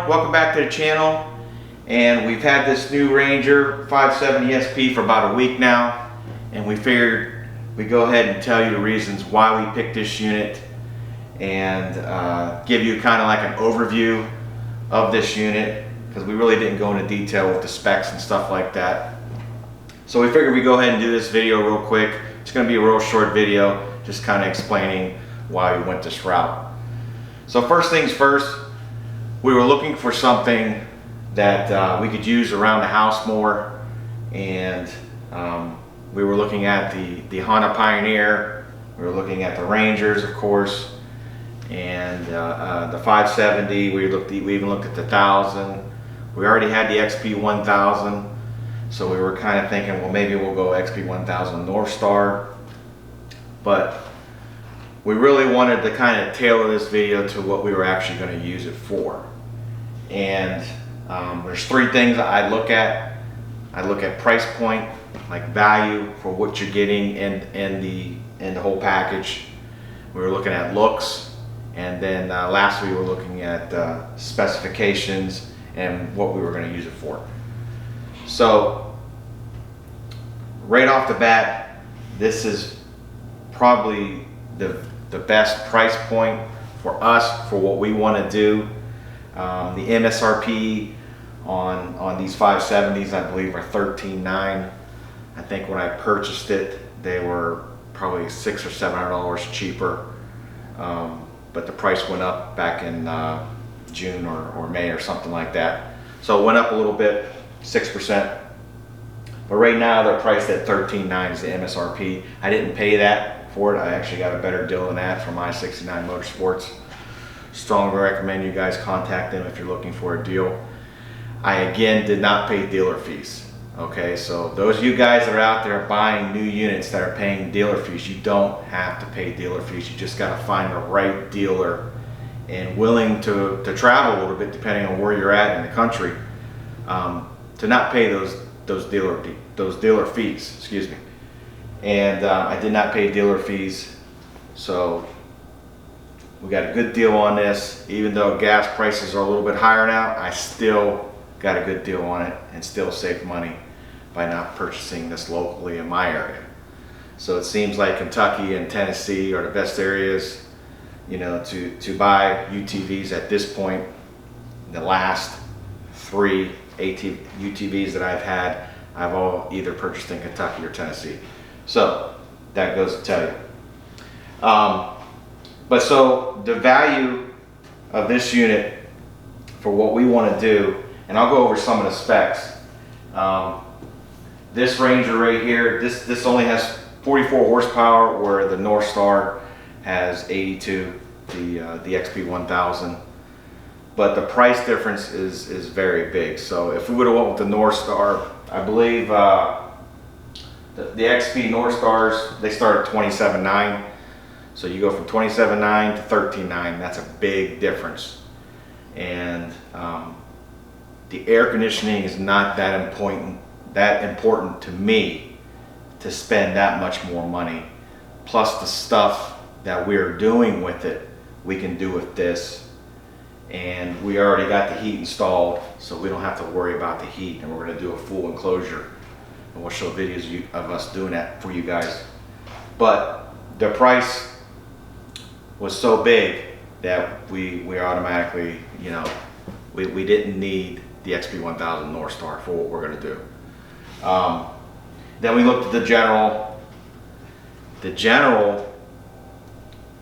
everyone, welcome back to the channel. And we've had this new Ranger 570 SP for about a week now, and we figured we'd go ahead and tell you the reasons why we picked this unit and give you kind of like an overview of this unit, because we really didn't go into detail with the specs and stuff like that. So we figured we'd go ahead and do this video real quick. It's going to be a real short video, just kind of explaining why we went this route. So first things first, we were looking for something that we could use around the house more, and we were looking at the Honda Pioneer, we were looking at the Rangers, of course, and the 570. We even looked at the 1000. We already had the XP 1000, so we were kind of thinking, well, maybe we'll go XP 1000 Northstar, but we really wanted to kind of tailor this video to what we were actually going to use it for. And there's three things I look at. I look at price point, like value for what you're getting in the whole package. We were looking at looks, and then lastly we were looking at specifications and what we were going to use it for. So right off the bat, this is probably the best price point for us for what we want to do. The MSRP on these 570s, I believe, are $13,900. I think when I purchased it, they were probably $600 or $700 cheaper, but the price went up back in June or May or something like that. So it went up a little bit, 6%. But right now they're priced at $13,900 is the MSRP. I didn't pay that for it. I actually got a better deal than that from I-69 Motorsports. Strongly recommend you guys contact them if you're looking for a deal. I again did not pay dealer fees. Okay, so those of you guys that are out there buying new units that are paying dealer fees, you don't have to pay dealer fees. You just got to find the right dealer and willing to travel a little bit, depending on where you're at in the country, to not pay those dealer fees. Excuse me. And I did not pay dealer fees, so we got a good deal on this. Even though gas prices are a little bit higher now, I still got a good deal on it and still saved money by not purchasing this locally in my area. So it seems like Kentucky and Tennessee are the best areas, you know, to buy UTVs at this point. The last 3 UTVs that I've had, I've all either purchased in Kentucky or Tennessee. So that goes to tell you. But so the value of this unit for what we want to do, and I'll go over some of the specs. This Ranger right here, this only has 44 horsepower, where the Northstar has 82, the XP 1000. But the price difference is very big. So if we would have went with the Northstar, I believe the XP Northstars, they start at $27,900. So you go from $27,900 to $13,900. That's a big difference. And the air conditioning is not that important to me to spend that much more money. Plus the stuff that we're doing with it, we can do with this. And we already got the heat installed, so we don't have to worry about the heat. And we're going to do a full enclosure, and we'll show videos of us doing that for you guys. But the price was so big that we automatically, you know, we didn't need the XP 1000 Northstar for what we're going to do. Then we looked at the General. The General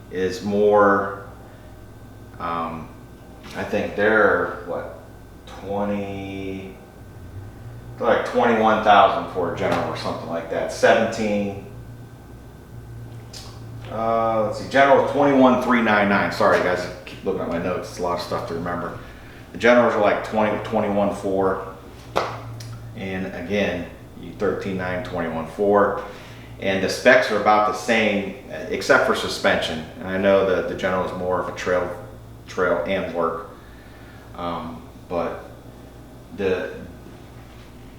is more, I think they're what, they're like 21,000 for a General or something like that. 17. Let's see, General 21,399. Sorry guys, I keep looking at my notes. It's a lot of stuff to remember. The Generals are like 21,400, and again, 13,900, 21,400, and the specs are about the same except for suspension. And I know that the General is more of a trail and work, but the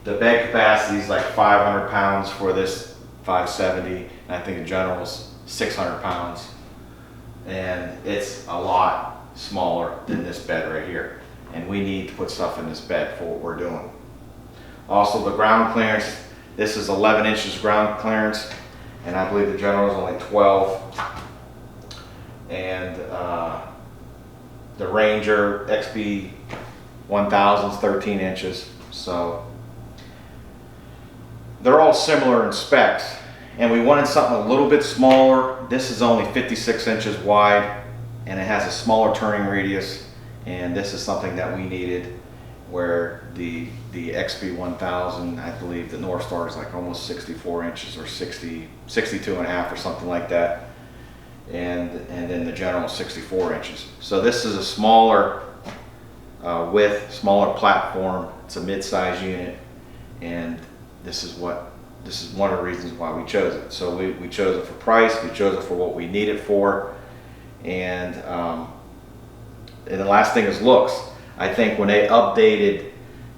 bed capacity is like 500 pounds for this 570, and I think the General's 600 pounds, and it's a lot smaller than this bed right here. and we need to put stuff in this bed for what we're doing. Also, the ground clearance, this is 11 inches ground clearance, and I believe the General is only 12. And the Ranger XP 1000 is 13 inches. So they're all similar in specs, and we wanted something a little bit smaller. This is only 56 inches wide, and it has a smaller turning radius, and this is something that we needed, where the XP 1000, I believe the Northstar is like almost 64 inches or 62 and a half or something like that, and then the General is 64 inches. So this is a smaller width, smaller platform. It's a mid-size unit, and this is one of the reasons why we chose it. So we chose it for price, we chose it for what we need it for, and the last thing is looks. I think when they updated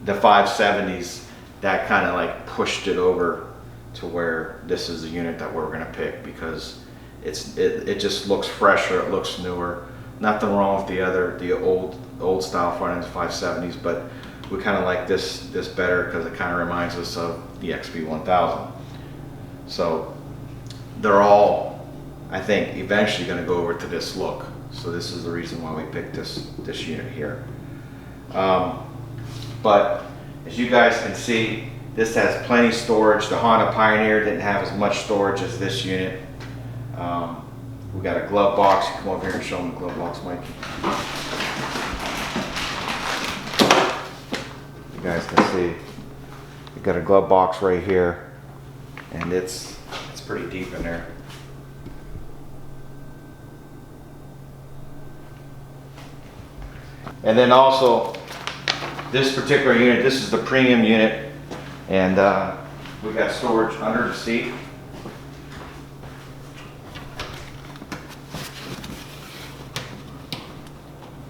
the 570s, that kind of like pushed it over to where this is the unit that we're gonna pick, because it just looks fresher, it looks newer. Nothing wrong with the old style front ends 570s, but we kind of like this better because it kind of reminds us of the XP 1000. So they're all, I think, eventually going to go over to this look. So this is the reason why we picked this unit here. But as you guys can see, this has plenty of storage. The Honda Pioneer didn't have as much storage as this unit. We got a glove box. Come over here and show them the glove box, Mike. You guys can see we got a glove box right here, and it's pretty deep in there. And then also this particular unit, this is the premium unit, and we got storage under the seat.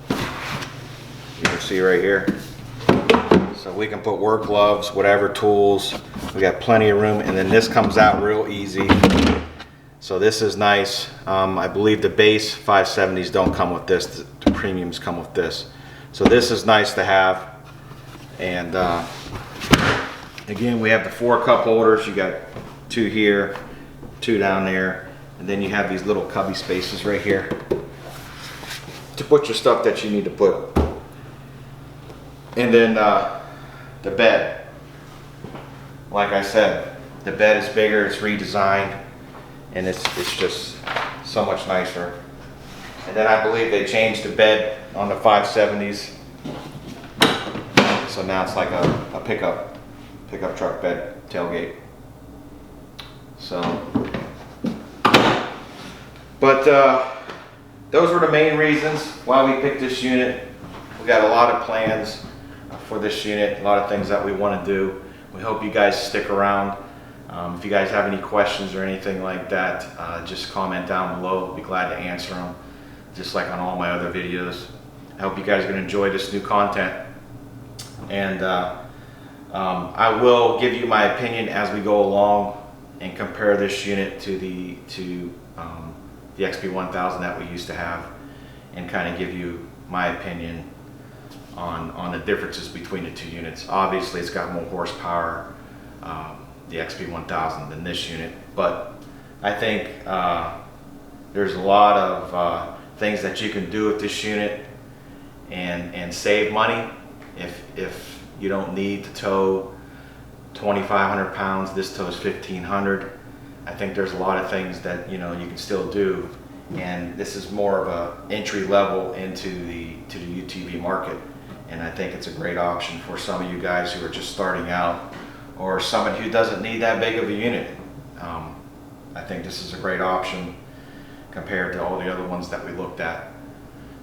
You can see right here. So we can put work gloves, whatever tools. We got plenty of room, and then this comes out real easy. So this is nice. I believe the base 570s don't come with this. The premiums come with this. So this is nice to have. And again, we have the 4 cup holders. You got 2 here, 2 down there, and then you have these little cubby spaces right here to put your stuff that you need to put. And then the bed, like I said, the bed is bigger, it's redesigned, and it's just so much nicer. And then I believe they changed the bed on the 570s, so now it's like a pickup truck bed tailgate. So, but those were the main reasons why we picked this unit. We got a lot of plans for this unit, a lot of things that we want to do. We hope you guys stick around. If you guys have any questions or anything like that, just comment down below. I'll be glad to answer them, just like on all my other videos. I hope you guys are going to enjoy this new content, and I will give you my opinion as we go along and compare this unit to the XP 1000 that we used to have, and kind of give you my opinion on the differences between the 2 units. Obviously it's got more horsepower, the XP 1000, than this unit, but I think there's a lot of things that you can do with this unit and save money. If you don't need to tow 2,500 pounds, this tows 1,500. I think there's a lot of things that you can still do, and this is more of a entry level into the UTV market. And I think it's a great option for some of you guys who are just starting out, or somebody who doesn't need that big of a unit. I think this is a great option compared to all the other ones that we looked at.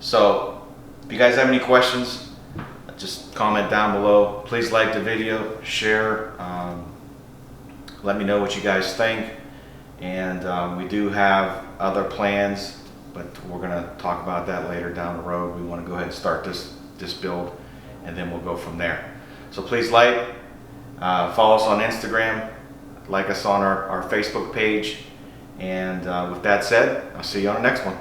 So if you guys have any questions, just comment down below. Please like the video, share, let me know what you guys think. And we do have other plans, but we're going to talk about that later down the road. We want to go ahead and start this build, and then we'll go from there. So please like, follow us on Instagram, like us on our Facebook page, and with that said, I'll see you on the next one.